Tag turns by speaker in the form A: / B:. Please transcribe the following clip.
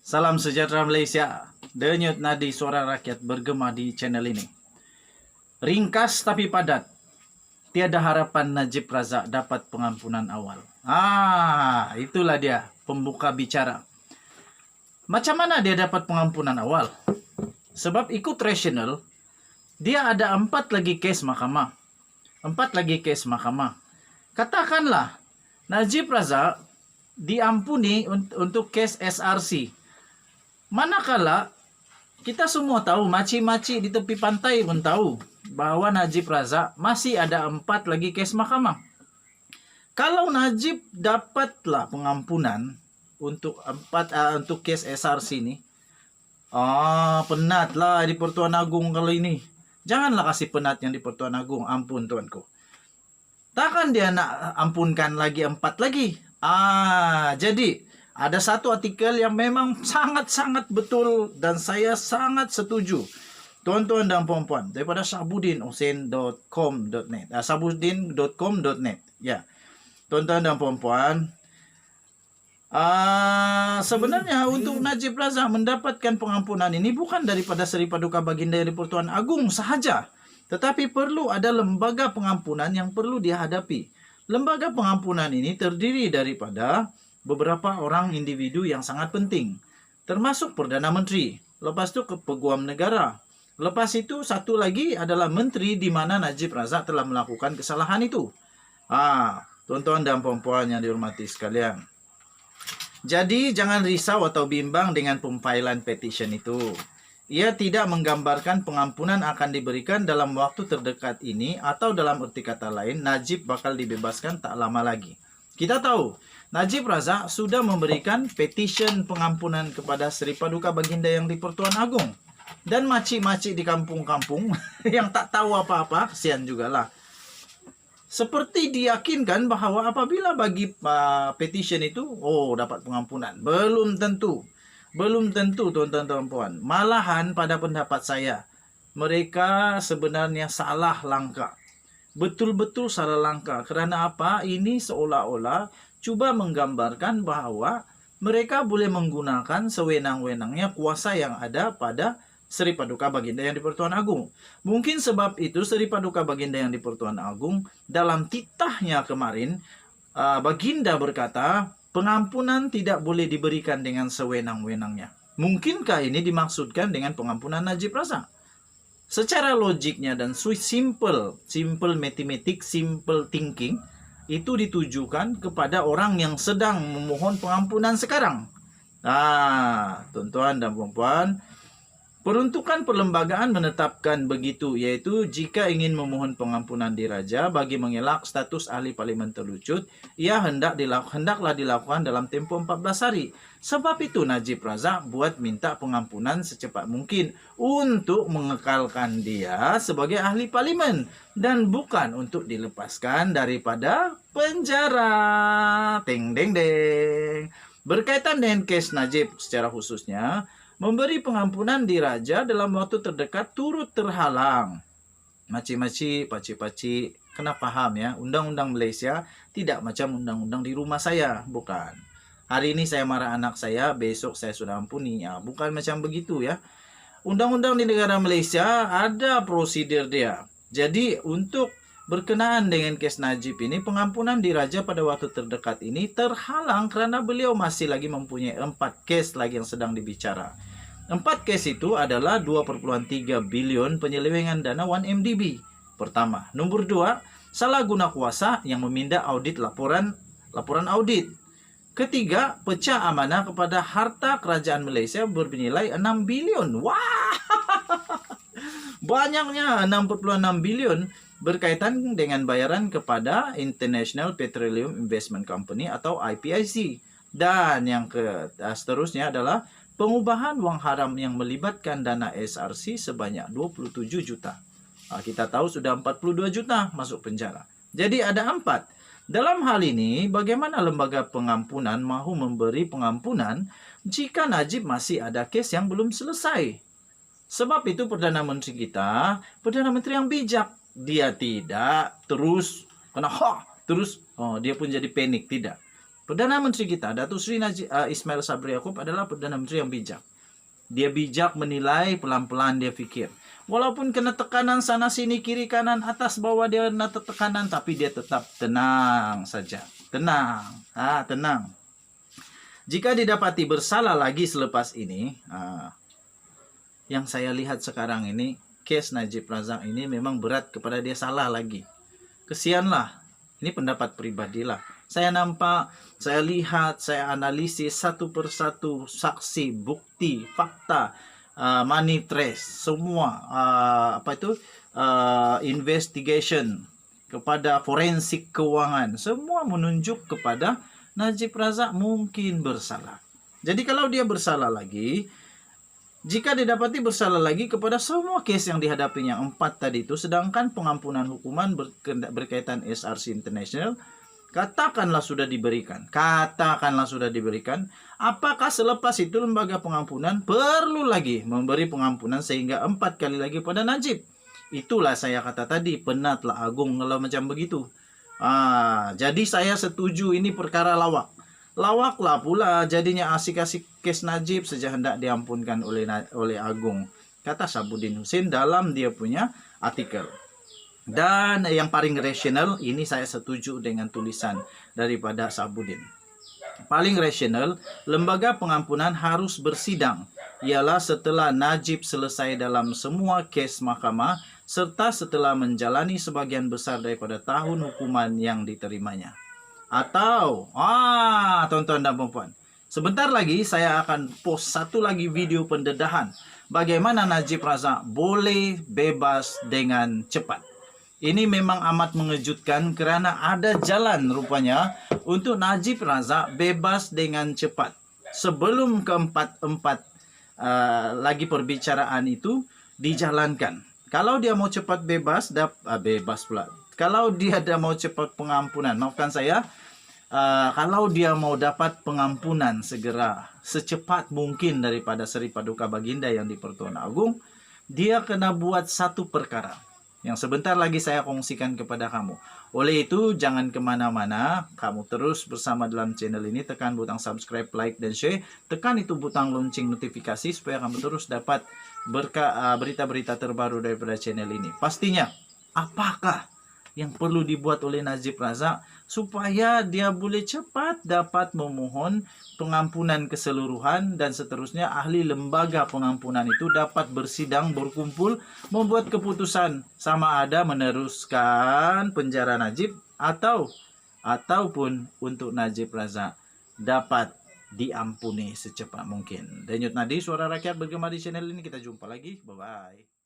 A: Salam sejahtera Malaysia. Denyut nadi suara rakyat bergema di channel ini. Ringkas tapi padat. Tiada harapan Najib Razak dapat pengampunan awal. Itulah dia pembuka bicara. Macam mana dia dapat pengampunan awal? Sebab ikut rasional, dia ada 4 lagi kes mahkamah. 4 lagi kes mahkamah. Katakanlah Najib Razak diampuni untuk kes SRC. Manakala kita semua tahu, maci-maci di tepi pantai pun tahu bahwa Najib Razak masih ada 4 lagi kes mahkamah. Kalau Najib dapatlah pengampunan untuk untuk kes SRC ini, penatlah di Pertuan Agong kali ini. Janganlah kasih penat yang di Pertuan Agong, ampun tuanku. Takkan dia nak ampunkan lagi 4 lagi. Jadi ada satu artikel yang memang sangat-sangat betul dan saya sangat setuju. Tuan-tuan dan puan-puan, daripada sabudinhussein.com.net. sabudin.com.net. Ya. Tuan-tuan dan puan-puan, sebenarnya untuk Najib Razak mendapatkan pengampunan ini bukan daripada Seri Paduka Baginda yang di Pertuan Agong sahaja, tetapi perlu ada lembaga pengampunan yang perlu dihadapi. Lembaga pengampunan ini terdiri daripada beberapa orang individu yang sangat penting, termasuk Perdana Menteri, lepas itu Peguam Negara, lepas itu satu lagi adalah Menteri di mana Najib Razak telah melakukan kesalahan itu. Tuan-tuan dan puan-puan yang dihormati sekalian, jadi jangan risau atau bimbang dengan pemfailan petition itu. Ia tidak menggambarkan pengampunan akan diberikan dalam waktu terdekat ini, atau dalam erti kata lain, Najib bakal dibebaskan tak lama lagi. Kita tahu, Najib Razak sudah memberikan petition pengampunan kepada Seri Paduka Baginda yang di Pertuan Agong. Dan makcik-makcik di kampung-kampung yang tak tahu apa-apa, kesian jugalah. Seperti diyakinkan bahawa apabila bagi petition itu, dapat pengampunan. Belum tentu. Belum tentu, tuan-tuan dan puan. Malahan pada pendapat saya, mereka sebenarnya salah langkah. Betul-betul salah langkah. Kerana apa? Ini seolah-olah cuba menggambarkan bahawa mereka boleh menggunakan sewenang-wenangnya kuasa yang ada pada Seri Paduka Baginda yang di Pertuan Agong. Mungkin sebab itu Seri Paduka Baginda yang di Pertuan Agong dalam titahnya kemarin, Baginda berkata, pengampunan tidak boleh diberikan dengan sewenang-wenangnya. Mungkinkah ini dimaksudkan dengan pengampunan Najib Razak? Secara logiknya dan simple matematik, simple thinking, itu ditujukan kepada orang yang sedang memohon pengampunan sekarang. Tuan-tuan dan puan-puan, peruntukan perlembagaan menetapkan begitu, iaitu jika ingin memohon pengampunan diraja bagi mengelak status ahli parlimen terlucut, ia hendaklah dilakukan dalam tempoh 14 hari. Sebab itu Najib Razak buat minta pengampunan secepat mungkin untuk mengekalkan dia sebagai ahli parlimen dan bukan untuk dilepaskan daripada penjara. Deng deng deng. Berkaitan dengan kes Najib secara khususnya, memberi pengampunan diraja dalam waktu terdekat turut terhalang. Makcik-makcik, pakcik-pakcik, kena faham ya, undang-undang Malaysia tidak macam undang-undang di rumah saya, bukan. Hari ini saya marah anak saya, besok saya sudah ampuni. Bukan macam begitu ya. Undang-undang di negara Malaysia ada prosedur dia. Jadi untuk berkenaan dengan kes Najib ini, pengampunan diraja pada waktu terdekat ini terhalang kerana beliau masih lagi mempunyai 4 kes lagi yang sedang dibicara. 4 kes itu adalah 2,3 bilion penyelewengan dana 1MDB. Pertama. Nombor 2, salah guna kuasa yang meminda audit laporan audit. Ketiga, pecah amanah kepada harta kerajaan Malaysia bernilai 6 bilion. Wah! Banyaknya 6,6 bilion berkaitan dengan bayaran kepada International Petroleum Investment Company atau IPIC. Dan yang seterusnya adalah pengubahan wang haram yang melibatkan dana SRC sebanyak 27 juta. Kita tahu sudah 42 juta masuk penjara. Jadi ada 4. Dalam hal ini, bagaimana lembaga pengampunan mahu memberi pengampunan jika Najib masih ada kes yang belum selesai? Sebab itu Perdana Menteri kita, Perdana Menteri yang bijak. Dia tidak terus dia pun jadi panik, tidak. Perdana Menteri kita, Datuk Seri Ismail Sabri Yaakob adalah Perdana Menteri yang bijak. Dia bijak menilai, pelan-pelan dia fikir. Walaupun kena tekanan sana sini, kiri kanan, atas bawah, dia kena tekanan, tapi dia tetap tenang saja. Tenang, tenang. Jika didapati bersalah lagi selepas ini, yang saya lihat sekarang ini, kes Najib Razak ini memang berat kepada dia salah lagi. Kesianlah. Ini pendapat pribadilah. Saya nampak, saya lihat, saya analisis satu persatu saksi, bukti, fakta, money trace, semua investigation kepada forensik keuangan, semua menunjuk kepada Najib Razak mungkin bersalah. Jadi kalau dia bersalah lagi, jika didapati bersalah lagi kepada semua kes yang dihadapinya 4 tadi itu, sedangkan pengampunan hukuman berkaitan SRC International, katakanlah sudah diberikan, apakah selepas itu lembaga pengampunan perlu lagi memberi pengampunan sehingga 4 kali lagi pada Najib? Itulah saya kata tadi, penatlah Agung kalau macam begitu. Jadi saya setuju ini perkara lawak. Lawaklah pula jadinya asik-asik kes Najib sejak hendak diampunkan oleh Agung, kata Sabuddin Husin dalam dia punya artikel. Dan yang paling rasional, ini saya setuju dengan tulisan daripada Sabuddin. Paling rasional, lembaga pengampunan harus bersidang, ialah setelah Najib selesai dalam semua kes mahkamah, serta setelah menjalani sebagian besar daripada tahun hukuman yang diterimanya. Atau, tuan-tuan dan puan-puan, sebentar lagi saya akan post satu lagi video pendedahan bagaimana Najib Razak boleh bebas dengan cepat. Ini memang amat mengejutkan kerana ada jalan rupanya untuk Najib Razak bebas dengan cepat. Sebelum keempat lagi perbicaraan itu dijalankan. Kalau dia mau cepat bebas, kalau dia mau cepat pengampunan, maafkan saya, kalau dia mau dapat pengampunan segera, secepat mungkin daripada Seri Paduka Baginda yang di Pertuan Agung, dia kena buat satu perkara yang sebentar lagi saya kongsikan kepada kamu. Oleh itu, jangan kemana-mana, kamu terus bersama dalam channel ini, tekan butang subscribe, like, dan share, tekan itu butang lonceng notifikasi supaya kamu terus dapat berita-berita terbaru daripada channel ini. Pastinya, apakah yang perlu dibuat oleh Najib Razak supaya dia boleh cepat dapat memohon pengampunan keseluruhan, dan seterusnya ahli lembaga pengampunan itu dapat bersidang, berkumpul, membuat keputusan sama ada meneruskan penjara Najib ataupun untuk Najib Razak dapat diampuni secepat mungkin. Denyut Nadi, suara rakyat bergema di channel ini. Kita jumpa lagi. Bye-bye.